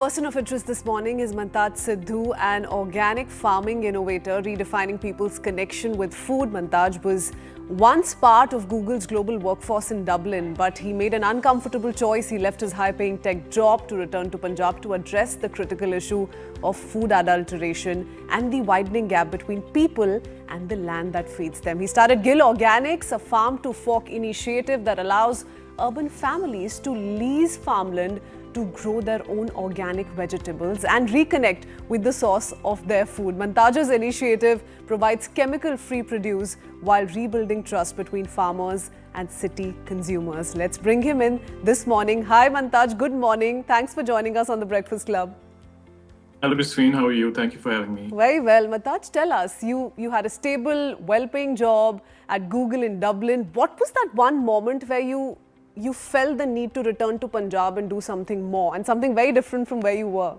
Person of interest this morning is Mantaj Sidhu, an organic farming innovator redefining people's connection with food. Mantaj was once part of Google's global workforce in Dublin, but he made an uncomfortable choice. He left his high-paying tech job to return to Punjab to address the critical issue of food adulteration and the widening gap between people and the land that feeds them. He started Gill Organics, a farm-to-fork initiative that allows urban families to lease farmland to grow their own organic vegetables and reconnect with the source of their food. Mantaj's initiative provides chemical-free produce while rebuilding trust between farmers and city consumers. Let's bring him in this morning. Hi Mantaj, good morning. Thanks for joining us on the Breakfast Club. Hello, Bisween. How are you? Thank you for having me. Very well. Mantaj, tell us, you had a stable, well-paying job at Google in Dublin. What was that one moment where you felt the need to return to Punjab and do something more and something very different from where you were?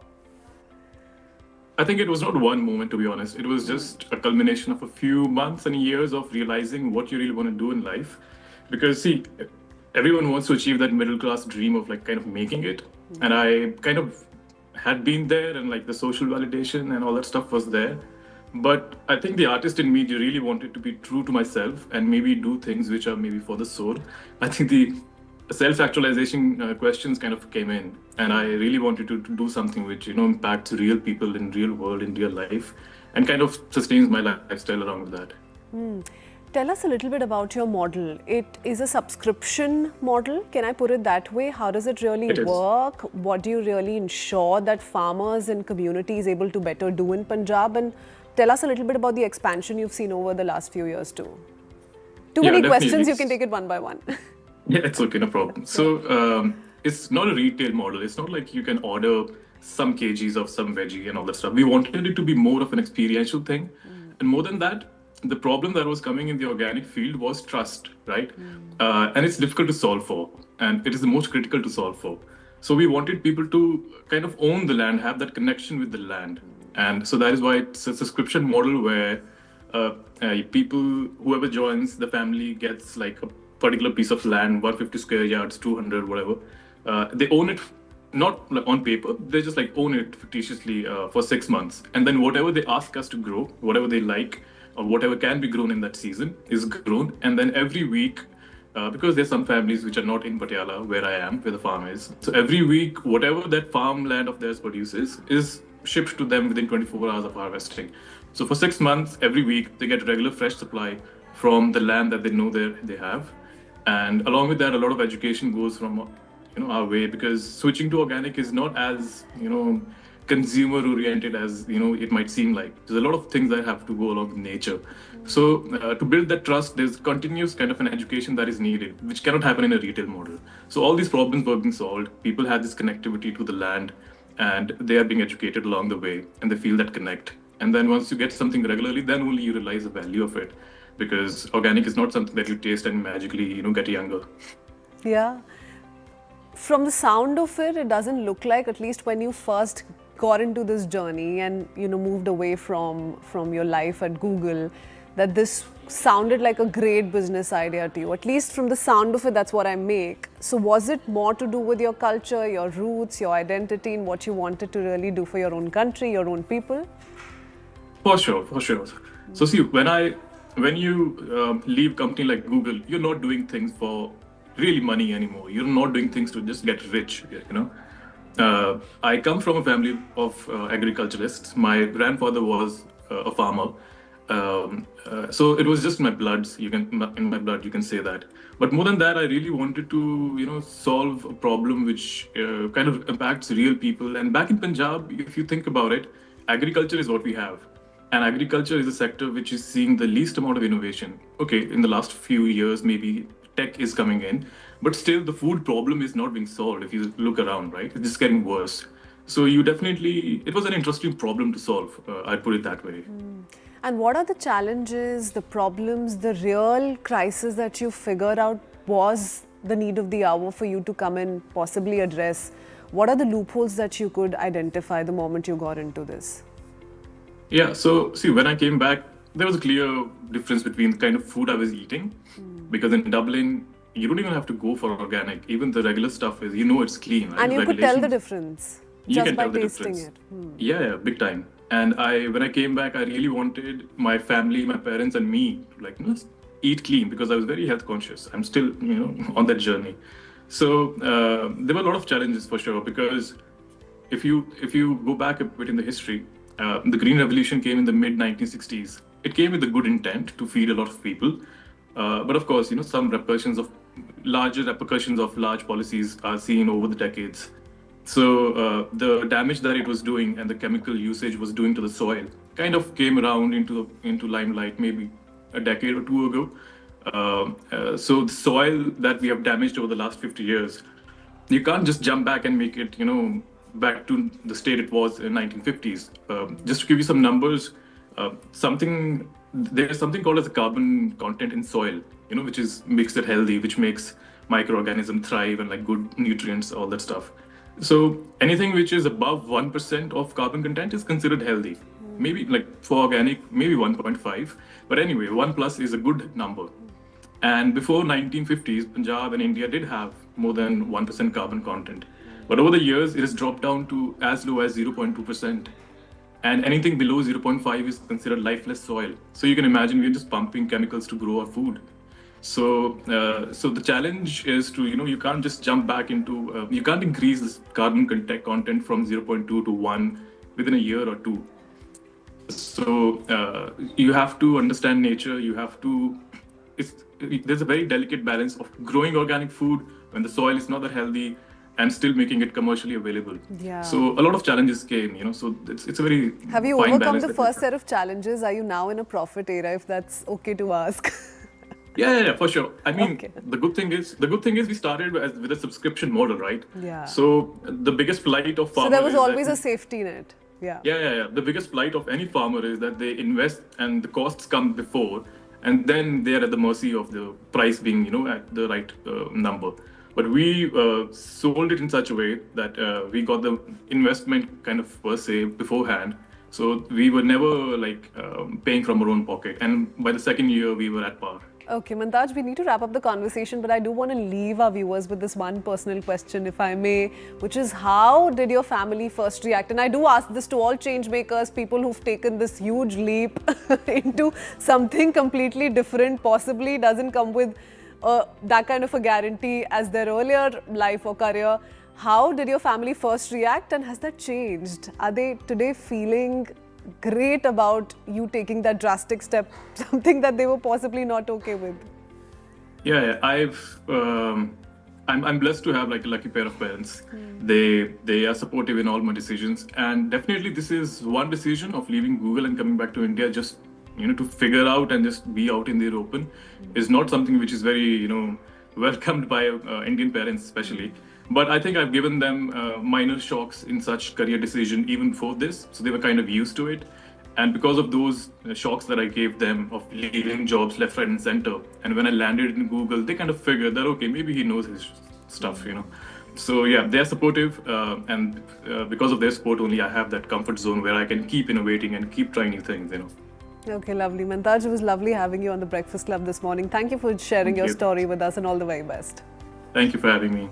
I think it was not one moment, to be honest. It was just a culmination of a few months and years of realizing what you really want to do in life. Because, see, everyone wants to achieve that middle-class dream of kind of making it. And I kind of had been there, and the social validation and all that stuff was there. But I think the artist in me really wanted to be true to myself and maybe do things which are maybe for the soul. I think the self-actualization questions kind of came in, and I really wanted to do something which impacts real people in real world, in real life, and kind of sustains my lifestyle along with that. Tell us a little bit about your model. It is a subscription model, can I put it that way? How does it really work? What do you really ensure that farmers and communities able to better do in Punjab? And tell us a little bit about the expansion you've seen over the last few years too. Too many questions, you can take it one by one. Yeah, it's okay, no problem. So it's not a retail model. It's not like you can order some kgs of some veggie and all that stuff. We wanted it to be more of an experiential thing. And more than that, the problem that was coming in the organic field was trust, right? And it's difficult to solve for. And it is the most critical to solve for. So we wanted people to kind of own the land, have that connection with the land. And so that is why it's a subscription model where people, whoever joins the family gets a particular piece of land, 150 square yards, 200, whatever. They own it, not on paper, they just own it fictitiously for 6 months. And then whatever they ask us to grow, whatever they like, or whatever can be grown in that season is grown. And then every week, because there's some families which are not in Patiala, where I am, where the farm is. So every week, whatever that farmland of theirs produces is shipped to them within 24 hours of harvesting. So for 6 months, every week, they get regular fresh supply from the land that they know they have. And along with that, a lot of education goes from our way, because switching to organic is not as consumer oriented as it might seem like. There's a lot of things that have to go along with nature. So to build that trust, there's continuous kind of an education that is needed, which cannot happen in a retail model. So all these problems were being solved. People have this connectivity to the land, and they are being educated along the way, and they feel that connect. And then once you get something regularly, then only you realize the value of it. Because organic is not something that you taste and magically, get younger. Yeah. From the sound of it, it doesn't look like, at least when you first got into this journey and, moved away from your life at Google, that this sounded like a great business idea to you. At least from the sound of it, that's what I make. So was it more to do with your culture, your roots, your identity, and what you wanted to really do for your own country, your own people? For sure, for sure. So see, when you leave a company like Google, you're not doing things for really money anymore. You're not doing things to just get rich, I come from a family of agriculturalists. My grandfather was a farmer. So it was just in my blood, you can say that. But more than that, I really wanted to, solve a problem which kind of impacts real people. And back in Punjab, if you think about it, agriculture is what we have. And agriculture is a sector which is seeing the least amount of innovation. Okay, in the last few years, maybe tech is coming in, but still the food problem is not being solved. If you look around, right, it's just getting worse. So it was an interesting problem to solve. I'd put it that way. And what are the challenges, the problems, the real crisis that you figured out was the need of the hour for you to come and possibly address? What are the loopholes that you could identify the moment you got into this? Yeah, so see, when I came back, there was a clear difference between the kind of food I was eating. Because in Dublin, you don't even have to go for organic. Even the regular stuff is, it's clean. Right? And you could tell the difference. You Just can by tell the tasting difference. it. Yeah, big time. And when I came back, I really wanted my family, my parents, and me to eat clean because I was very health conscious. I'm still on that journey. So there were a lot of challenges for sure because if you go back a bit in the history, the Green Revolution came in the mid 1960s. It came with a good intent to feed a lot of people, but of course, some repercussions of large policies are seen over the decades. So the damage that it was doing and the chemical usage was doing to the soil kind of came around into limelight maybe a decade or two ago. So the soil that we have damaged over the last 50 years, you can't just jump back and make it back to the state it was in 1950s. Just to give you some numbers, there's something called as a carbon content in soil, which makes it healthy, which makes microorganisms thrive and like good nutrients, all that stuff. So anything which is above 1% of carbon content is considered healthy. Maybe like for organic, maybe 1.5. But anyway, 1 plus is a good number. And before 1950s, Punjab and India did have more than 1% carbon content. But over the years, it has dropped down to as low as 0.2%. And anything below 0.5 is considered lifeless soil. So you can imagine we're just pumping chemicals to grow our food. So the challenge is to, you can't just jump back into, you can't increase this carbon content from 0.2 to 1 within a year or two. So you have to understand nature. There's a very delicate balance of growing organic food when the soil is not that healthy and still making it commercially available. Yeah. So a lot of challenges came, so it's a very Have you fine overcome balance the that we first have. set of challenges? Are you now in a profit era, if that's okay to ask? Yeah, for sure. I mean, Okay. the good thing is we started with a subscription model, right? Yeah. So the biggest plight of So farmer there was is always that a safety net. Yeah. yeah. The biggest plight of any farmer is that they invest and the costs come before, and then they are at the mercy of the price being, at the right number. But we sold it in such a way that we got the investment kind of per se beforehand. So we were never paying from our own pocket. And by the second year, we were at par. Okay, Mantaj, we need to wrap up the conversation, but I do want to leave our viewers with this one personal question, if I may, which is how did your family first react? And I do ask this to all change makers, people who've taken this huge leap into something completely different, possibly doesn't come with that kind of a guarantee as their earlier life or career. How did your family first react, and has that changed? Are they today feeling great about you taking that drastic step, something that they were possibly not okay with? Yeah. I'm blessed to have like a lucky pair of parents. They are supportive in all my decisions, and definitely this is one decision of leaving Google and coming back to India just to figure out and just be out in the open is not something which is very welcomed by Indian parents especially. But I think I've given them minor shocks in such career decision even before this, so they were kind of used to it. And because of those shocks that I gave them of leaving jobs left, right, and center, and when I landed in Google, they kind of figured that okay, maybe he knows his stuff. So yeah, they're supportive, and because of their support, only I have that comfort zone where I can keep innovating and keep trying new things. Okay, lovely. Mantaj, it was lovely having you on the Breakfast Club this morning. Thank you for sharing Thank your you. story with us, and all the very best. Thank you for having me.